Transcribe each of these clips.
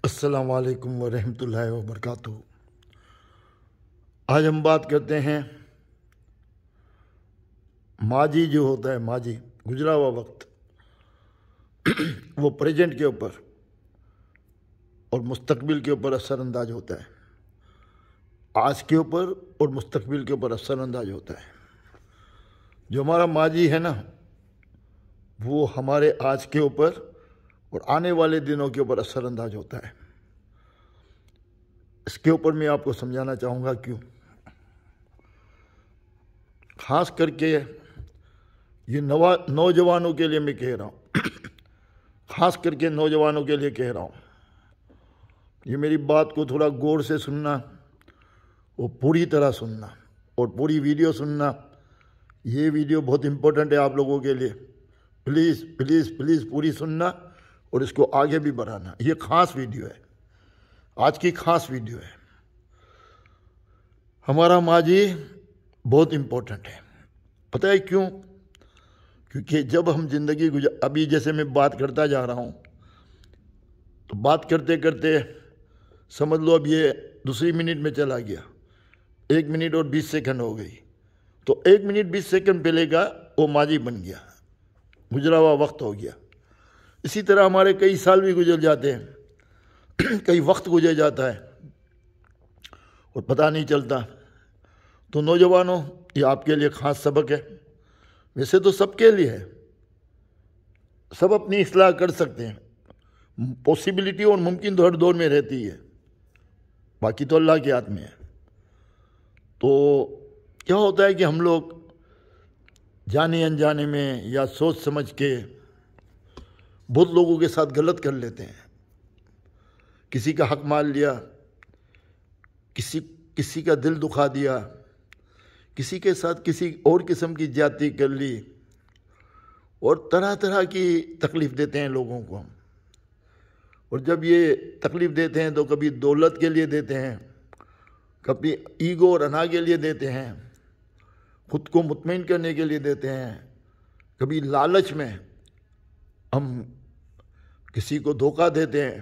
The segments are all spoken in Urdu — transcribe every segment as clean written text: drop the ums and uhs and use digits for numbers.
السلام علیکم ورحمۃ اللہ وبرکاتہ۔ آج ہم بات کرتے ہیں ماضی جو ہوتا ہے، ماضی گزرا ہوا وقت، وہ پریزنٹ کے اوپر اور مستقبل کے اوپر اثر انداز ہوتا ہے۔ آج کے اوپر اور مستقبل کے اوپر اثر انداز ہوتا ہے۔ جو ہمارا ماضی ہے نا، وہ ہمارے آج کے اوپر اور آنے والے دنوں کے اوپر اثر انداز ہوتا ہے۔ اس کے اوپر میں آپ کو سمجھانا چاہوں گا کیوں۔ خاص کر کے یہ نوجوانوں کے لیے میں کہہ رہا ہوں، خاص کر کے نوجوانوں کے لیے کہہ رہا ہوں۔ یہ میری بات کو تھوڑا غور سے سننا، وہ پوری طرح سننا اور پوری ویڈیو سننا۔ یہ ویڈیو بہت امپورٹنٹ ہے آپ لوگوں کے لیے۔ پلیز پلیز پلیز پوری سننا اور اس کو آگے بھی بڑھانا۔ یہ خاص ویڈیو ہے، آج کی خاص ویڈیو ہے۔ ہمارا ماضی بہت امپورٹنٹ ہے۔ پتہ ہے کیوں؟ کیونکہ جب ہم زندگی ابھی جیسے میں بات کرتا جا رہا ہوں، تو بات کرتے کرتے سمجھ لو اب یہ دوسری منٹ میں چلا گیا، 1 منٹ اور 20 سیکنڈ ہو گئی، تو 1 منٹ 20 سیکنڈ پہلے کا وہ ماضی بن گیا، گزرا ہوا وقت ہو گیا۔ اسی طرح ہمارے کئی سال بھی گزر جاتے ہیں، کئی وقت گزر جاتا ہے اور پتہ نہیں چلتا۔ تو نوجوانوں، یہ آپ کے لیے خاص سبق ہے۔ ویسے تو سب کے لیے ہے، سب اپنی اصلاح کر سکتے ہیں، پاسبلٹی اور ممکن تو ہر دور میں رہتی ہے، باقی تو اللہ کے ہاتھ میں ہے۔ تو کیا ہوتا ہے کہ ہم لوگ جانے انجانے میں یا سوچ سمجھ کے بہت لوگوں کے ساتھ غلط کر لیتے ہیں۔ کسی کا حق مال لیا، کسی کا دل دکھا دیا، کسی کے ساتھ کسی اور قسم کی زیادتی کر لی، اور طرح طرح کی تکلیف دیتے ہیں لوگوں کو۔ اور جب یہ تکلیف دیتے ہیں تو کبھی دولت کے لیے دیتے ہیں، کبھی ایگو اور انا کے لیے دیتے ہیں، خود کو مطمئن کرنے کے لیے دیتے ہیں، کبھی لالچ میں ہم کسی کو دھوکہ دیتے ہیں۔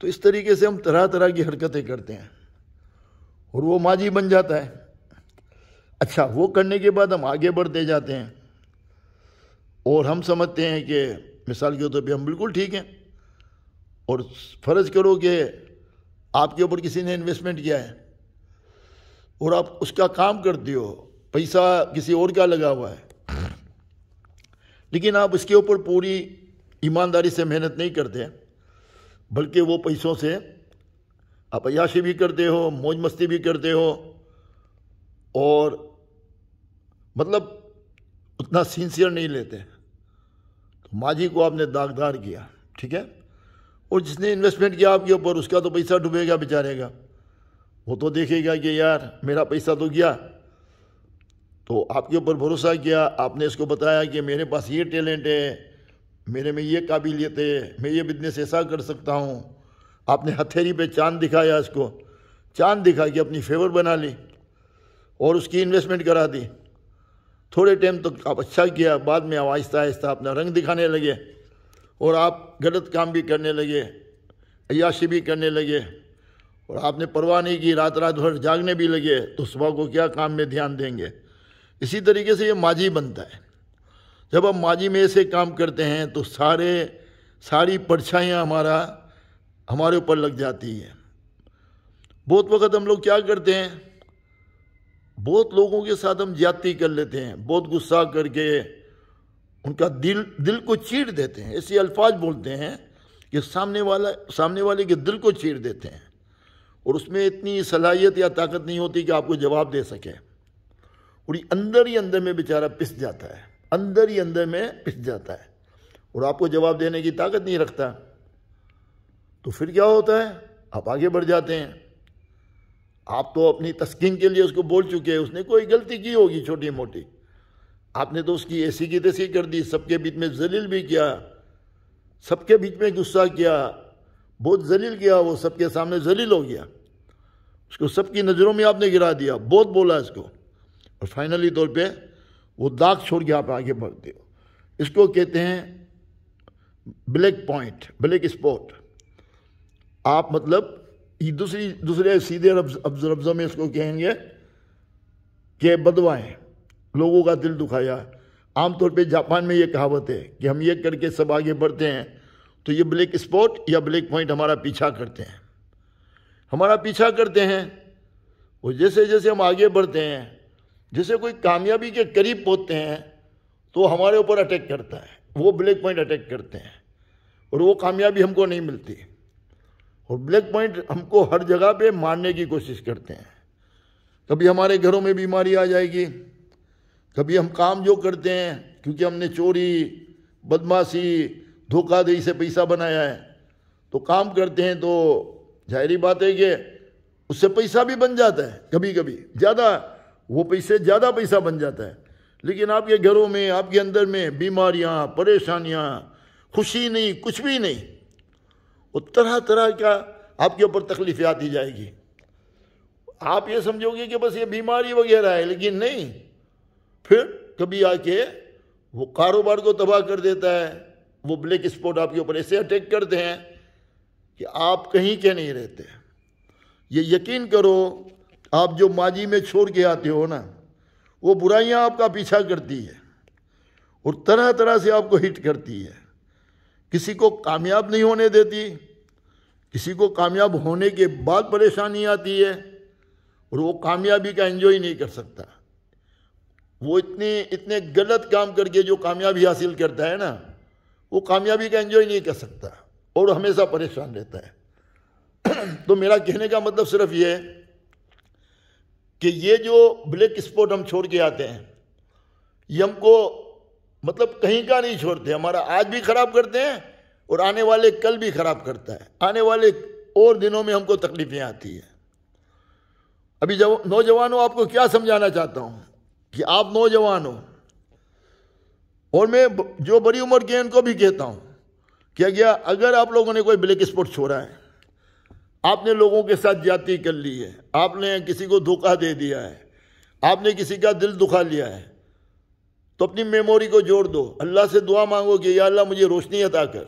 تو اس طریقے سے ہم طرح طرح کی حرکتیں کرتے ہیں اور وہ ماضی بن جاتا ہے۔ اچھا، وہ کرنے کے بعد ہم آگے بڑھتے جاتے ہیں اور ہم سمجھتے ہیں کہ مثال کے طور پہ ہم بالکل ٹھیک ہیں، اور فرض کرو کہ آپ کے اوپر کسی نے انویسٹمنٹ کیا ہے اور آپ اس کا کام کرتے ہو، پیسہ کسی اور کا لگا ہوا ہے، لیکن آپ اس کے اوپر پوری ایمانداری سے محنت نہیں کرتے، بلکہ وہ پیسوں سے آپ عیاشی بھی کرتے ہو، موج مستی بھی کرتے ہو، اور مطلب اتنا سینسیئر نہیں لیتے۔ تو ماضی کو آپ نے داغدار کیا، ٹھیک ہے، اور جس نے انویسٹمنٹ کیا آپ کے اوپر، اس کا تو پیسہ ڈوبے گا بیچارے گا۔ وہ تو دیکھے گا کہ یار میرا پیسہ تو گیا۔ تو آپ کے اوپر بھروسہ کیا، آپ نے اس کو بتایا کہ میرے پاس یہ ٹیلنٹ ہے، میرے میں یہ قابلیت ہے، میں یہ بزنس ایسا کر سکتا ہوں۔ آپ نے ہتھیلی پہ چاند دکھایا، اس کو چاند دکھا کے اپنی فیور بنا لی اور اس کی انویسٹمنٹ کرا دی۔ تھوڑے ٹائم تک آپ اچھا کیا، بعد میں آہستہ آہستہ اپنا رنگ دکھانے لگے اور آپ غلط کام بھی کرنے لگے، عیاشی بھی کرنے لگے، اور آپ نے پرواہ نہیں کی، رات رات بھر جاگنے بھی لگے، تو صبح کو کیا کام میں دھیان دیں گے۔ اسی طریقے سے یہ ماضی بنتا ہے۔ جب ہم ماضی میں ایسے کام کرتے ہیں تو ساری پرچھائیاں ہمارے اوپر لگ جاتی ہیں۔ بہت وقت ہم لوگ کیا کرتے ہیں، بہت لوگوں کے ساتھ ہم زیادتی کر لیتے ہیں، بہت غصہ کر کے ان کا دل کو چیر دیتے ہیں، ایسے الفاظ بولتے ہیں کہ سامنے والے کے دل کو چیر دیتے ہیں، اور اس میں اتنی صلاحیت یا طاقت نہیں ہوتی کہ آپ کو جواب دے سکے، اور یہ اندر ہی اندر میں بیچارہ پس جاتا ہے، اندر ہی اندر میں پس جاتا ہے، اور آپ کو جواب دینے کی طاقت نہیں رکھتا۔ تو پھر کیا ہوتا ہے، آپ آگے بڑھ جاتے ہیں۔ آپ تو اپنی تسکین کے لیے اس کو بول چکے، اس نے کوئی غلطی کی ہوگی چھوٹی موٹی، آپ نے تو اس کی ایسی کی تیسی کر دی، سب کے بیچ میں ذلیل بھی کیا، سب کے بیچ میں غصہ کیا، بہت ذلیل کیا، وہ سب کے سامنے ذلیل ہو گیا، اس کو سب کی نظروں میں آپ نے گرا دیا، بہت بولا اس کو، اور فائنلی طور پہ وہ داغ چھوڑ کے آپ آگے بڑھتے ہو۔ اس کو کہتے ہیں بلیک پوائنٹ، بلیک اسپاٹ۔ آپ مطلب دوسرے سیدھے لفظوں میں اس کو کہیں گے کہ بدوائیں، لوگوں کا دل دکھایا۔ عام طور پہ جاپان میں یہ کہاوت ہے کہ ہم یہ کر کے سب آگے بڑھتے ہیں تو یہ بلیک اسپاٹ یا بلیک پوائنٹ ہمارا پیچھا کرتے ہیں، اور جیسے جیسے ہم آگے بڑھتے ہیں، جیسے کوئی کامیابی کے قریب پہنچتے ہیں تو ہمارے اوپر اٹیک کرتا ہے، وہ بلیک پوائنٹ اٹیک کرتے ہیں، اور وہ کامیابی ہم کو نہیں ملتی، اور بلیک پوائنٹ ہم کو ہر جگہ پہ مارنے کی کوشش کرتے ہیں۔ کبھی ہمارے گھروں میں بیماری آ جائے گی، کبھی ہم کام جو کرتے ہیں کیونکہ ہم نے چوری، بدمعاشی، دھوکہ دہی سے پیسہ بنایا ہے، تو کام کرتے ہیں تو ظاہری بات ہے کہ اس سے پیسہ بھی بن جاتا ہے، کبھی کبھی زیادہ پیسہ بن جاتا ہے، لیکن آپ کے گھروں میں، آپ کے اندر میں بیماریاں، پریشانیاں، خوشی نہیں، کچھ بھی نہیں، اور طرح طرح کا آپ کے اوپر تکلیفیں آتی جائے گی۔ آپ یہ سمجھو گے کہ بس یہ بیماری وغیرہ ہے، لیکن نہیں، پھر کبھی آ کے وہ کاروبار کو تباہ کر دیتا ہے، وہ بلیک اسپاٹ آپ کے اوپر ایسے اٹیک کرتے ہیں کہ آپ کہیں کے نہیں رہتے۔ یہ یقین کرو، آپ جو ماضی میں چھوڑ کے آتے ہو نا، وہ برائیاں آپ کا پیچھا کرتی ہے اور طرح طرح سے آپ کو ہٹ کرتی ہے، کسی کو کامیاب نہیں ہونے دیتی، کسی کو کامیاب ہونے کے بعد پریشانی آتی ہے، اور وہ کامیابی کا انجوائے نہیں کر سکتا۔ وہ اتنے غلط کام کر کے جو کامیابی حاصل کرتا ہے نا، وہ کامیابی کا انجوائے نہیں کر سکتا اور ہمیشہ پریشان رہتا ہے۔ تو میرا کہنے کا مطلب صرف یہ ہے کہ یہ جو بلیک اسپاٹ ہم چھوڑ کے آتے ہیں، یہ ہم کو مطلب کہیں کا نہیں چھوڑتے، ہمارا آج بھی خراب کرتے ہیں اور آنے والے کل بھی خراب کرتا ہے، آنے والے اور دنوں میں ہم کو تکلیفیں آتی ہیں۔ ابھی نوجوانوں، آپ کو کیا سمجھانا چاہتا ہوں کہ آپ نوجوان ہو، اور میں جو بڑی عمر کے ہیں ان کو بھی کہتا ہوں کہ اگر آپ لوگوں نے کوئی بلیک اسپاٹ چھوڑا ہے، آپ نے لوگوں کے ساتھ زیادتی کر لی ہے، آپ نے کسی کو دھوکہ دے دیا ہے، آپ نے کسی کا دل دکھا لیا ہے، تو اپنی میموری کو جوڑ دو، اللہ سے دعا مانگو کہ یا اللہ مجھے روشنی عطا کر،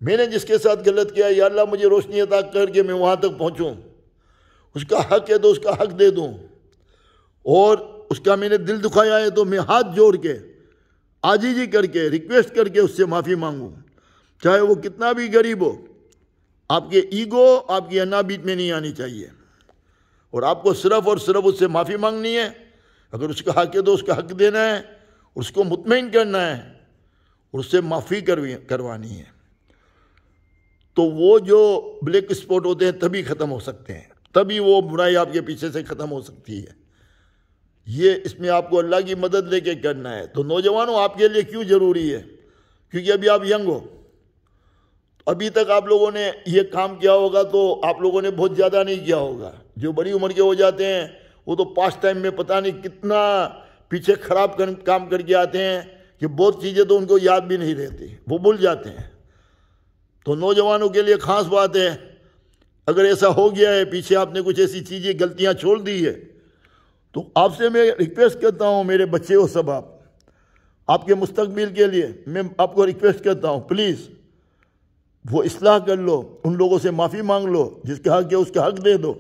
میں نے جس کے ساتھ غلط کیا یا اللہ مجھے روشنی عطا کر کے میں وہاں تک پہنچوں، اس کا حق ہے تو اس کا حق دے دوں، اور اس کا میں نے دل دکھایا ہے تو میں ہاتھ جوڑ کے، عاجزی کر کے، ریکویسٹ کر کے اس سے معافی مانگوں، چاہے وہ کتنا بھی غریب ہو۔ آپ کے ایگو، آپ کی انا بیچ میں نہیں آنی چاہیے، اور آپ کو صرف اور صرف اس سے معافی مانگنی ہے، اگر اس کا حق ہے تو اس کا حق دینا ہے، اس کو مطمئن کرنا ہے، اور اس سے معافی کروانی ہے۔ تو وہ جو بلیک اسپاٹ ہوتے ہیں تبھی ختم ہو سکتے ہیں، تبھی وہ برائی آپ کے پیچھے سے ختم ہو سکتی ہے۔ یہ اس میں آپ کو اللہ کی مدد لے کے کرنا ہے۔ تو نوجوانوں، آپ کے لیے کیوں ضروری ہے؟ کیونکہ ابھی آپ ینگ ہو، ابھی تک آپ لوگوں نے یہ کام کیا ہوگا تو آپ لوگوں نے بہت زیادہ نہیں کیا ہوگا۔ جو بڑی عمر کے ہو جاتے ہیں وہ تو پاسٹ ٹائم میں پتہ نہیں کتنا پیچھے خراب کام کر کے آتے ہیں کہ بہت چیزیں تو ان کو یاد بھی نہیں رہتی، وہ بھول جاتے ہیں۔ تو نوجوانوں کے لیے خاص بات ہے، اگر ایسا ہو گیا ہے، پیچھے آپ نے کچھ ایسی چیزیں غلطیاں چھوڑ دی ہے، تو آپ سے میں ریکویسٹ کرتا ہوں، میرے بچے ہو سب، آپ کے مستقبل کے لیے میں آپ کو ریکویسٹ کرتا ہوں، پلیز وہ اصلاح کر لو، ان لوگوں سے معافی مانگ لو، جس کا حق ہے اس کا حق دے دو،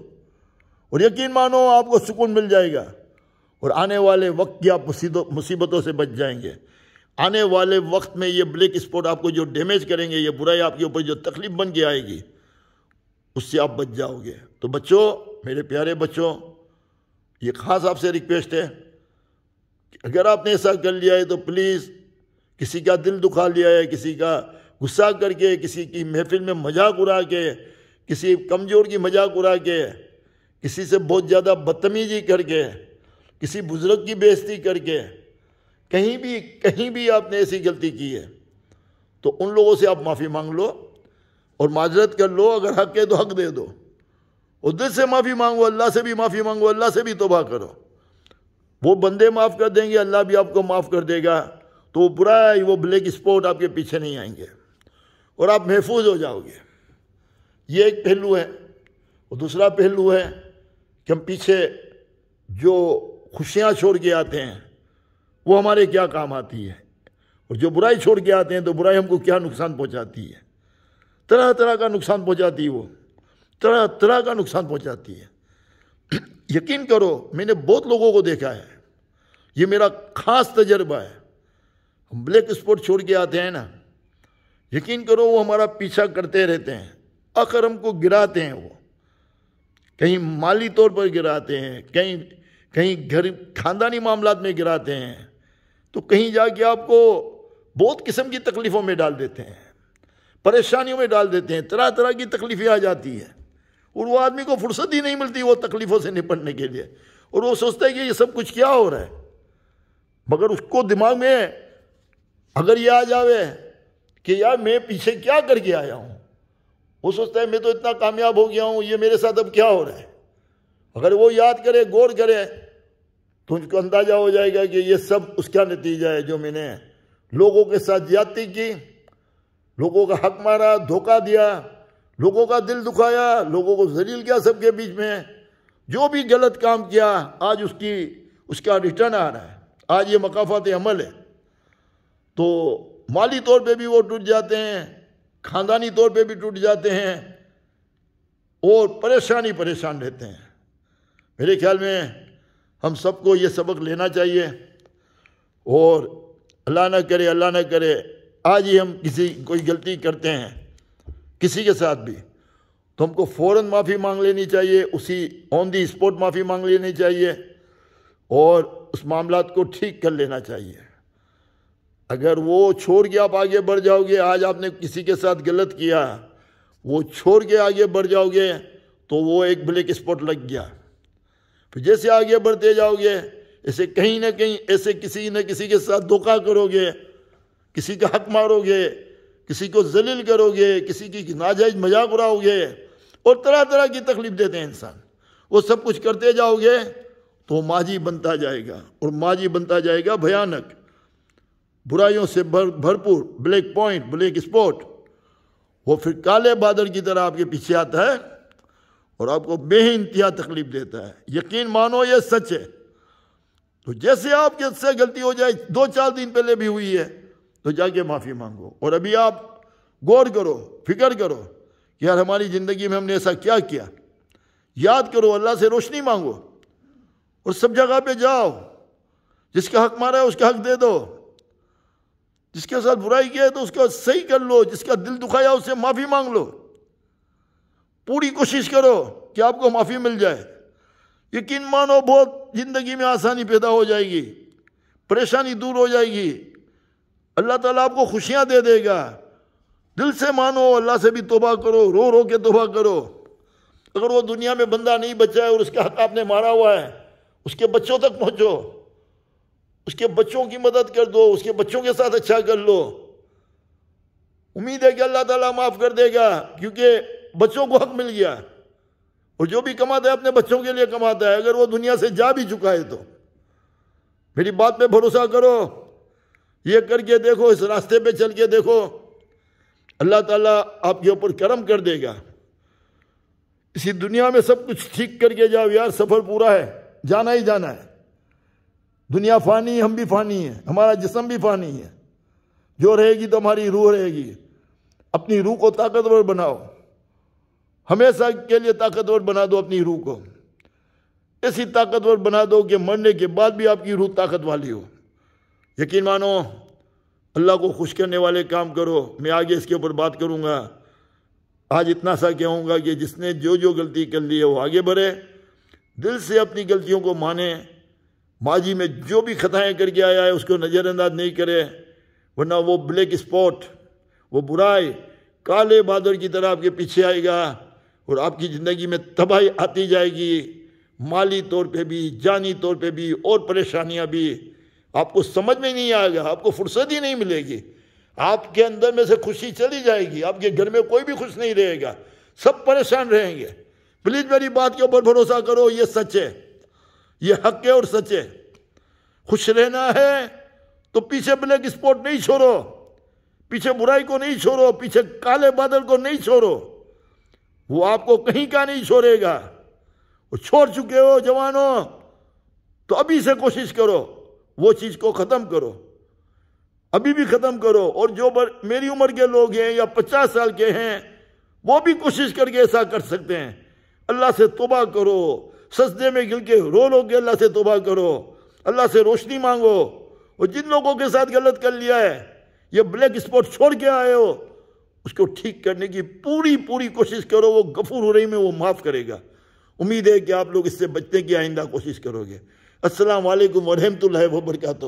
اور یقین مانو آپ کو سکون مل جائے گا، اور آنے والے وقت کی آپ مصیبتوں سے بچ جائیں گے۔ آنے والے وقت میں یہ بلیک اسپاٹ آپ کو جو ڈیمیج کریں گے، یہ برائی آپ کے اوپر جو تکلیف بن کے آئے گی، اس سے آپ بچ جاؤ گے۔ تو بچوں، میرے پیارے بچوں، یہ خاص آپ سے ریکویسٹ ہے کہ اگر آپ نے ایسا کر لیا ہے تو پلیز، کسی کا دل دکھا لیا ہے، کسی کا غصہ کر کے، کسی کی محفل میں مذاق اڑا کے، کسی کمزور کی مذاق اڑا کے، کسی سے بہت زیادہ بدتمیزی کر کے، کسی بزرگ کی بے عزتی کر کے، کہیں بھی آپ نے ایسی غلطی کی ہے تو ان لوگوں سے آپ معافی مانگ لو اور معذرت کر لو، اگر حق ہے تو حق دے دو، اور دل سے معافی مانگو، اللہ سے بھی معافی مانگو، اللہ سے بھی توبہ کرو، وہ بندے معاف کر دیں گے، اللہ بھی آپ کو معاف کر دے گا، تو وہ برائی، وہ بلیک اسپاٹ آپ کے پیچھے نہیں آئیں گے اور آپ محفوظ ہو جاؤ گے۔ یہ ایک پہلو ہے، اور دوسرا پہلو ہے کہ ہم پیچھے جو خوشیاں چھوڑ کے آتے ہیں وہ ہمارے کیا کام آتی ہے، اور جو برائی چھوڑ کے آتے ہیں تو برائی ہم کو کیا نقصان پہنچاتی ہے۔ طرح طرح کا نقصان پہنچاتی ہے، وہ طرح طرح کا نقصان پہنچاتی ہے۔ یقین کرو میں نے بہت لوگوں کو دیکھا ہے، یہ میرا خاص تجربہ ہے۔ ہم بلیک اسپورٹ چھوڑ کے آتے ہیں نا، یقین کرو وہ ہمارا پیچھا کرتے رہتے ہیں، آخر ہم کو گراتے ہیں، وہ کہیں مالی طور پر گراتے ہیں، کہیں گھر خاندانی معاملات میں گراتے ہیں، تو کہیں جا کے آپ کو بہت قسم کی تکلیفوں میں ڈال دیتے ہیں، پریشانیوں میں ڈال دیتے ہیں، طرح طرح کی تکلیفیں آ جاتی ہیں، اور وہ آدمی کو فرصت ہی نہیں ملتی وہ تکلیفوں سے نپٹنے کے لیے، اور وہ سوچتا ہے کہ یہ سب کچھ کیا ہو رہا ہے۔ مگر اس کو دماغ میں اگر یہ آ جاوے کہ یار میں پیچھے کیا کر کے آیا ہوں، وہ سوچتا ہے میں تو اتنا کامیاب ہو گیا ہوں، یہ میرے ساتھ اب کیا ہو رہا ہے۔ اگر وہ یاد کرے، غور کرے، تو اس کو اندازہ ہو جائے گا کہ یہ سب اس کا نتیجہ ہے، جو میں نے لوگوں کے ساتھ زیادتی کی، لوگوں کا حق مارا، دھوکہ دیا، لوگوں کا دل دکھایا، لوگوں کو ذلیل کیا سب کے بیچ میں، جو بھی غلط کام کیا آج اس کا ریٹرن آ رہا ہے، آج یہ مکافات عمل ہے۔ تو مالی طور پہ بھی وہ ٹوٹ جاتے ہیں، خاندانی طور پہ بھی ٹوٹ جاتے ہیں، اور پریشان رہتے ہیں۔ میرے خیال میں ہم سب کو یہ سبق لینا چاہیے، اور اللہ نہ کرے آج ہی ہم کوئی غلطی کرتے ہیں کسی کے ساتھ بھی، تو ہم کو فوراً معافی مانگ لینی چاہیے، اسی آن دی اسپاٹ معافی مانگ لینی چاہیے، اور اس معاملات کو ٹھیک کر لینا چاہیے۔ اگر وہ چھوڑ کے آپ آگے بڑھ جاؤ گے، آج آپ نے کسی کے ساتھ غلط کیا، وہ چھوڑ کے آگے بڑھ جاؤ گے تو وہ ایک بلیک اسپاٹ لگ گیا۔ پھر جیسے آگے بڑھتے جاؤ گے، ایسے کہیں نہ کہیں ایسے کسی نہ کسی کے ساتھ دھوکہ کرو گے، کسی کا حق مارو گے، کسی کو ذلیل کرو گے، کسی کی ناجائز مذاق اڑاؤ گے، اور طرح طرح کی تکلیف دیتے ہیں انسان۔ وہ سب کچھ کرتے جاؤ گے تو ماضی بنتا جائے گا، اور ماضی بنتا جائے گا بھیانک، برائیوں سے بھرپور، بلیک پوائنٹ، بلیک اسپاٹ۔ وہ پھر کالے بادل کی طرح آپ کے پیچھے آتا ہے اور آپ کو بے انتہا تکلیف دیتا ہے۔ یقین مانو یہ سچ ہے۔ تو جیسے آپ کے سے غلطی ہو جائے، 2-4 دن پہلے بھی ہوئی ہے، تو جا کے معافی مانگو، اور ابھی آپ غور کرو، فکر کرو کہ یار ہماری زندگی میں ہم نے ایسا کیا کیا، یاد کرو، اللہ سے روشنی مانگو، اور سب جگہ پہ جاؤ، جس کا حق مارا ہے اس کا حق دے دو، جس کے ساتھ برائی کیا ہے تو اس کا صحیح کر لو، جس کا دل دکھایا اس سے معافی مانگ لو، پوری کوشش کرو کہ آپ کو معافی مل جائے۔ یقین مانو بہت زندگی میں آسانی پیدا ہو جائے گی، پریشانی دور ہو جائے گی، اللہ تعالیٰ آپ کو خوشیاں دے دے گا۔ دل سے مانو، اللہ سے بھی توبہ کرو، رو رو کے توبہ کرو۔ اگر وہ دنیا میں بندہ نہیں بچا ہے اور اس کا حق آپ نے مارا ہوا ہے، اس کے بچوں تک پہنچو، اس کے بچوں کی مدد کر دو، اس کے بچوں کے ساتھ اچھا کر لو، امید ہے کہ اللہ تعالیٰ معاف کر دے گا، کیونکہ بچوں کو حق مل گیا، اور جو بھی کماتا ہے اپنے بچوں کے لیے کماتا ہے، اگر وہ دنیا سے جا بھی چکا ہے تو میری بات پہ بھروسہ کرو، یہ کر کے دیکھو، اس راستے پہ چل کے دیکھو، اللہ تعالیٰ آپ کے اوپر کرم کر دے گا۔ اسی دنیا میں سب کچھ ٹھیک کر کے جاؤ یار، سفر پورا ہے، جانا ہی جانا ہے، دنیا فانی، ہم بھی فانی ہیں، ہمارا جسم بھی فانی ہے، جو رہے گی تو ہماری روح رہے گی۔ اپنی روح کو طاقتور بناؤ، ہمیشہ کے لیے طاقتور بنا دو اپنی روح کو، ایسی طاقتور بنا دو کہ مرنے کے بعد بھی آپ کی روح طاقت والی ہو۔ یقین مانو، اللہ کو خوش کرنے والے کام کرو۔ میں آگے اس کے اوپر بات کروں گا، آج اتنا سا کہوں گا کہ جس نے جو غلطی کر لی ہے وہ آگے بڑھے، دل سے اپنی غلطیوں کو مانے، ماضی میں جو بھی خطائیں کر کے آیا ہے اس کو نظر انداز نہیں کرے، ورنہ وہ بلیک اسپاٹ، وہ برائی کالے بادل کی طرح آپ کے پیچھے آئے گا، اور آپ کی زندگی میں تباہی آتی جائے گی، مالی طور پہ بھی، جانی طور پہ بھی، اور پریشانیاں بھی۔ آپ کو سمجھ میں نہیں آئے گا، آپ کو فرصت ہی نہیں ملے گی، آپ کے اندر میں سے خوشی چلی جائے گی، آپ کے گھر میں کوئی بھی خوش نہیں رہے گا، سب پریشان رہیں گے۔ پلیز میری بات کے اوپر بھروسہ کرو، یہ سچ ہے، یہ حق ہے اور سچ ہے۔ خوش رہنا ہے تو پیچھے بلیک اسپاٹ نہیں چھوڑو، پیچھے برائی کو نہیں چھوڑو، پیچھے کالے بادل کو نہیں چھوڑو، وہ آپ کو کہیں کا نہیں چھوڑے گا۔ وہ چھوڑ چکے ہو جوانوں تو ابھی سے کوشش کرو، وہ چیز کو ختم کرو، ابھی بھی ختم کرو۔ اور جو میری عمر کے لوگ ہیں یا 50 سال کے ہیں وہ بھی کوشش کر کے ایسا کر سکتے ہیں۔ اللہ سے توبہ کرو، سجدے میں گر کے رو لو کہ اللہ سے توبہ کرو، اللہ سے روشنی مانگو، اور جن لوگوں کے ساتھ غلط کر لیا ہے، یہ بلیک اسپاٹ چھوڑ کے آئے ہو، اس کو ٹھیک کرنے کی پوری کوشش کرو، وہ غفور الرحیم ہے، وہ معاف کرے گا۔ امید ہے کہ آپ لوگ اس سے بچنے کی آئندہ کوشش کرو گے۔ السلام علیکم ورحمۃ اللہ وبرکاتہ۔